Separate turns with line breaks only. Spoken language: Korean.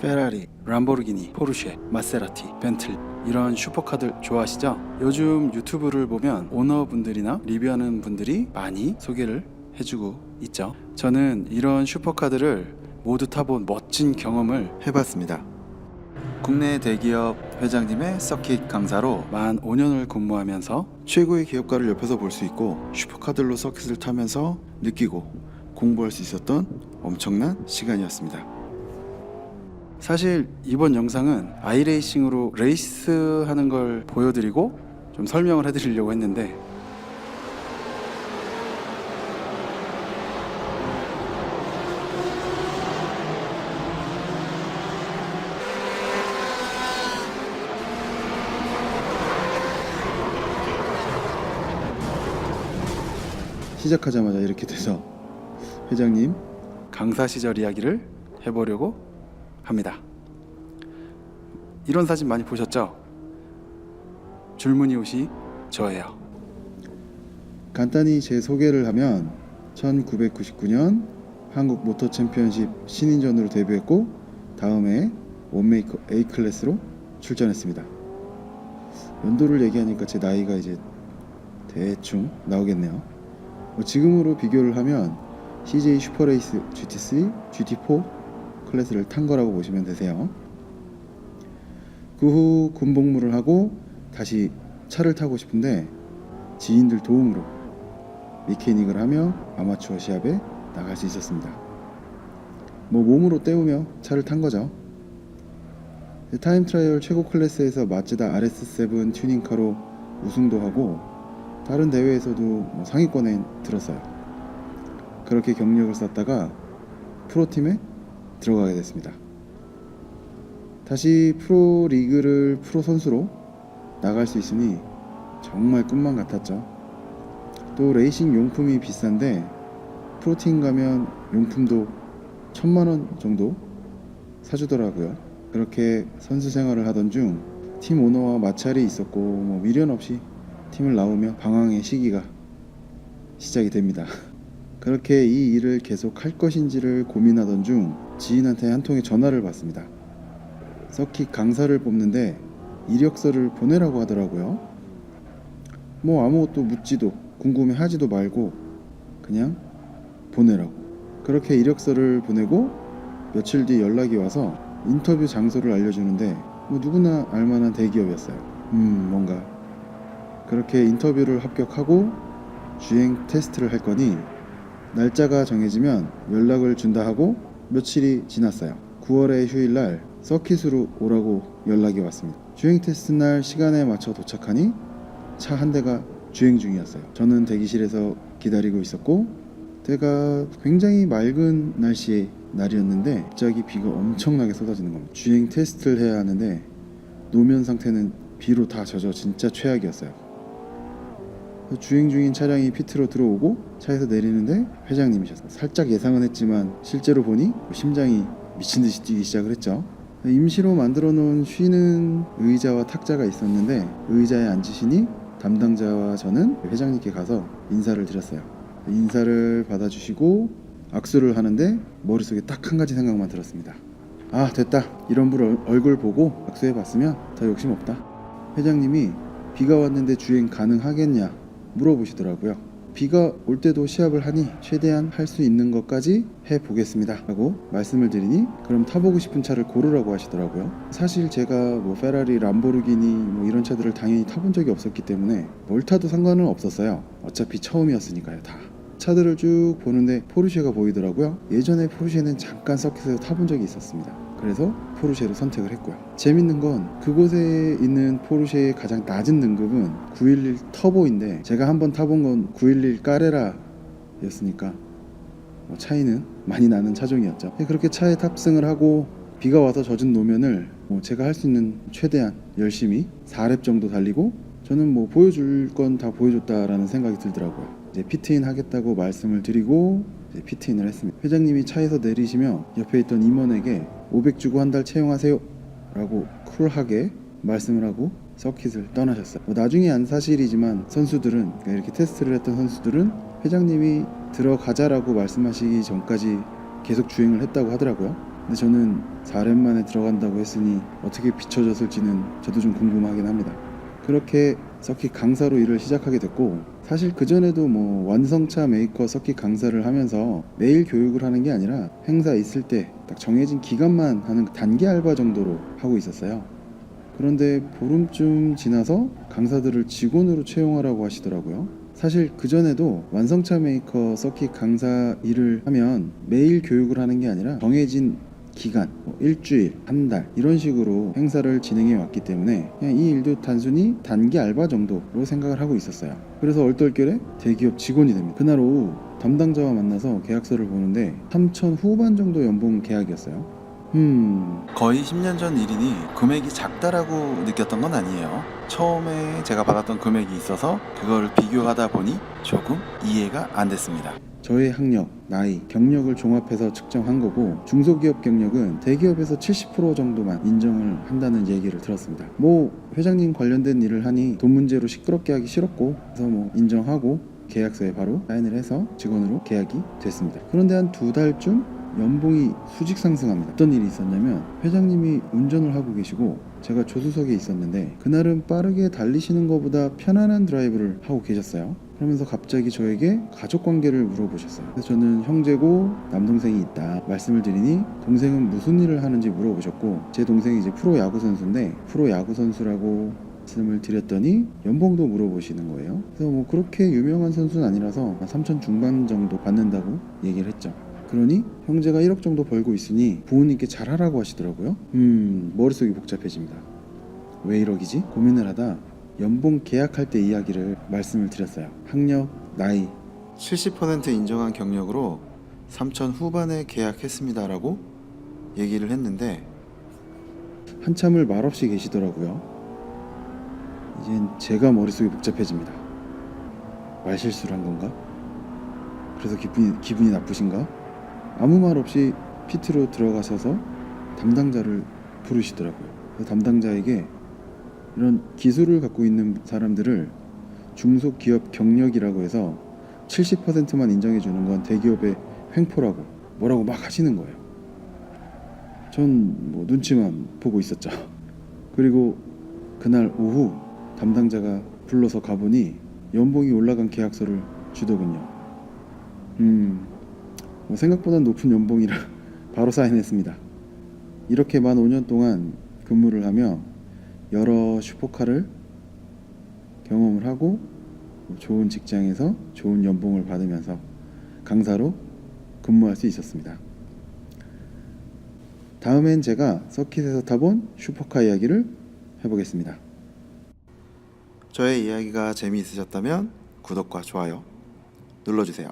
페라리, 람보르기니, 포르쉐, 마세라티, 벤틀리 이런 슈퍼카들 좋아하시죠? 요즘 유튜브를 보면 오너분들이나 리뷰하는 분들이 많이 소개를 해주고 있죠. 저는 이런 슈퍼카들을 모두 타본 멋진 경험을 해봤습니다. 국내 대기업 회장님의 서킷 강사로 만 5년을 근무하면서 최고의 기업가를 옆에서 볼 수 있고 슈퍼카들로 서킷을 타면서 느끼고 공부할 수 있었던 엄청난 시간이었습니다. 사실 이번 영상은 아이레이싱으로 레이스 하는 걸 보여드리고 좀 설명을 해드리려고 했는데 시작하자마자 이렇게 돼서 회장님 강사 시절 이야기를 해보려고 합니다. 이런 사진 많이 보셨죠? 줄무늬 옷이 저예요. 간단히 제 소개를 하면 1999년 한국 모터 챔피언십 신인전으로 데뷔했고 다음에 원메이커 A 클래스로 출전했습니다. 연도를 얘기하니까 제 나이가 이제 대충 나오겠네요. 지금으로 비교를 하면 CJ 슈퍼레이스 GT3, GT4 클래스를 탄 거라고 보시면 되세요. 그 후 군복무를 하고 다시 차를 타고 싶은데 지인들 도움으로 미케닉을 하며 아마추어 시합에 나갈 수 있었습니다. 몸으로 때우며 차를 탄 거죠. 타임 트라이얼 최고 클래스에서 마츠다 RS7 튜닝카로 우승도 하고 다른 대회에서도 상위권에 들었어요. 그렇게 경력을 쌓다가 프로팀에 들어가게 됐습니다. 다시 프로 리그를 프로 선수로 나갈 수 있으니 정말 꿈만 같았죠. 또 레이싱 용품이 비싼데 프로팀 가면 용품도 1000만원 정도 사주더라고요. 그렇게 선수 생활을 하던 중 팀 오너와 마찰이 있었고 미련 없이 팀을 나오며 방황의 시기가 시작이 됩니다. 그렇게 이 일을 계속 할 것인지를 고민하던 중 지인한테 한 통의 전화를 받습니다. 서킷 강사를 뽑는데 이력서를 보내라고 하더라고요. 아무것도 묻지도 궁금해하지도 말고 그냥 보내라고. 그렇게 이력서를 보내고 며칠 뒤 연락이 와서 인터뷰 장소를 알려주는데 누구나 알만한 대기업이었어요. 뭔가 그렇게 인터뷰를 합격하고 주행 테스트를 할 거니 날짜가 정해지면 연락을 준다 하고 며칠이 지났어요. 9월의 휴일날 서킷으로 오라고 연락이 왔습니다. 주행 테스트 날 시간에 맞춰 도착하니 차 한 대가 주행 중이었어요. 저는 대기실에서 기다리고 있었고 때가 굉장히 맑은 날씨의 날이었는데 갑자기 비가 엄청나게 쏟아지는 겁니다. 주행 테스트를 해야 하는데 노면 상태는 비로 다 젖어 진짜 최악이었어요. 주행 중인 차량이 피트로 들어오고 차에서 내리는데 회장님이셨어요. 살짝 예상은 했지만 실제로 보니 심장이 미친듯이 뛰기 시작을 했죠. 임시로 만들어 놓은 쉬는 의자와 탁자가 있었는데 의자에 앉으시니 담당자와 저는 회장님께 가서 인사를 드렸어요. 인사를 받아주시고 악수를 하는데 머릿속에 딱 한 가지 생각만 들었습니다. 됐다. 이런 분 얼굴 보고 악수해봤으면 더 욕심 없다. 회장님이 비가 왔는데 주행 가능하겠냐 물어보시더라고요. 비가 올 때도 시합을 하니 최대한 할 수 있는 것까지 해보겠습니다 라고 말씀을 드리니 그럼 타보고 싶은 차를 고르라고 하시더라고요. 사실 제가 페라리, 람보르기니 이런 차들을 당연히 타본 적이 없었기 때문에 뭘 타도 상관은 없었어요. 어차피 처음이었으니까요. 다 차들을 쭉 보는데 포르쉐가 보이더라고요. 예전에 포르쉐는 잠깐 서킷에서 타본 적이 있었습니다. 그래서 포르쉐를 선택을 했고요. 재밌는 건 그곳에 있는 포르쉐의 가장 낮은 등급은 911 터보인데 제가 한번 타본 건 911 까레라 였으니까 차이는 많이 나는 차종이었죠. 그렇게 차에 탑승을 하고 비가 와서 젖은 노면을 제가 할 수 있는 최대한 열심히 4랩 정도 달리고 저는 보여줄 건 다 보여줬다라는 생각이 들더라고요. 이제 피트인 하겠다고 말씀을 드리고 이제 피트인을 했습니다. 회장님이 차에서 내리시며 옆에 있던 임원에게 500 주고 한 달 채용하세요 라고 쿨하게 말씀을 하고 서킷을 떠나셨어요. 나중에 안 사실이지만 선수들은 이렇게 테스트를 했던 선수들은 회장님이 들어가자라고 말씀하시기 전까지 계속 주행을 했다고 하더라고요. 근데 저는 4년 만에 들어간다고 했으니 어떻게 비춰졌을지는 저도 좀 궁금하긴 합니다. 그렇게 서킷 강사로 일을 시작하게 됐고, 사실 그전에도 뭐 완성차 메이커 서킷 강사를 하면서 매일 교육을 하는 게 아니라 행사 있을 때 딱 정해진 기간만 하는 단기 알바 정도로 하고 있었어요. 그런데 보름쯤 지나서 강사들을 직원으로 채용하라고 하시더라고요. 사실 그전에도 완성차 메이커 서킷 강사 일을 하면 매일 교육을 하는 게 아니라 정해진 기간, 뭐 일주일, 한 달 이런 식으로 행사를 진행해 왔기 때문에 그냥 이 일도 단순히 단기 알바 정도로 생각을 하고 있었어요. 그래서 얼떨결에 대기업 직원이 됩니다. 그날 오후 담당자와 만나서 계약서를 보는데 3천 후반 정도 연봉 계약이었어요. 거의 10년 전 일이니 금액이 작다라고 느꼈던 건 아니에요. 처음에 제가 받았던 금액이 있어서 그걸 비교하다 보니 조금 이해가 안 됐습니다. 저의 학력, 나이, 경력을 종합해서 측정한 거고, 중소기업 경력은 대기업에서 70% 정도만 인정을 한다는 얘기를 들었습니다. 뭐 회장님 관련된 일을 하니 돈 문제로 시끄럽게 하기 싫었고, 그래서 뭐 인정하고 계약서에 바로 사인을 해서 직원으로 계약이 됐습니다. 그런데 한 2달쯤 연봉이 수직 상승합니다. 어떤 일이 있었냐면, 회장님이 운전을 하고 계시고 제가 조수석에 있었는데 그날은 빠르게 달리시는 것보다 편안한 드라이브를 하고 계셨어요. 그러면서 갑자기 저에게 가족 관계를 물어보셨어요. 그래서 저는 형제고 남동생이 있다 말씀을 드리니, 동생은 무슨 일을 하는지 물어보셨고, 제 동생이 이제 프로 야구 선수인데 프로 야구 선수라고 말씀을 드렸더니 연봉도 물어보시는 거예요. 그래서 뭐 그렇게 유명한 선수는 아니라서 3천 중반 정도 받는다고 얘기를 했죠. 그러니 형제가 1억 정도 벌고 있으니 부모님께 잘하라고 하시더라고요. 머릿속이 복잡해집니다. 왜 1억이지? 고민을 하다 연봉 계약할 때 이야기를 말씀을 드렸어요. 학력, 나이 70% 인정한 경력으로 3천 후반에 계약했습니다라고 얘기를 했는데 한참을 말없이 계시더라고요. 이젠 제가 머릿속이 복잡해집니다. 말실수를 한 건가? 그래서 기분이 나쁘신가? 아무 말 없이 피트로 들어가셔서 담당자를 부르시더라고요. 그래서 담당자에게 이런 기술을 갖고 있는 사람들을 중소기업 경력이라고 해서 70%만 인정해 주는 건 대기업의 횡포라고 뭐라고 막 하시는 거예요. 전 뭐 눈치만 보고 있었죠. 그리고 그날 오후 담당자가 불러서 가보니 연봉이 올라간 계약서를 주더군요. 뭐 생각보다 높은 연봉이라 바로 사인했습니다. 이렇게 만 5년 동안 근무를 하며 여러 슈퍼카를 경험을 하고 좋은 직장에서 좋은 연봉을 받으면서 강사로 근무할 수 있었습니다. 다음엔 제가 서킷에서 타본 슈퍼카 이야기를 해보겠습니다. 저의 이야기가 재미있으셨다면 구독과 좋아요 눌러주세요.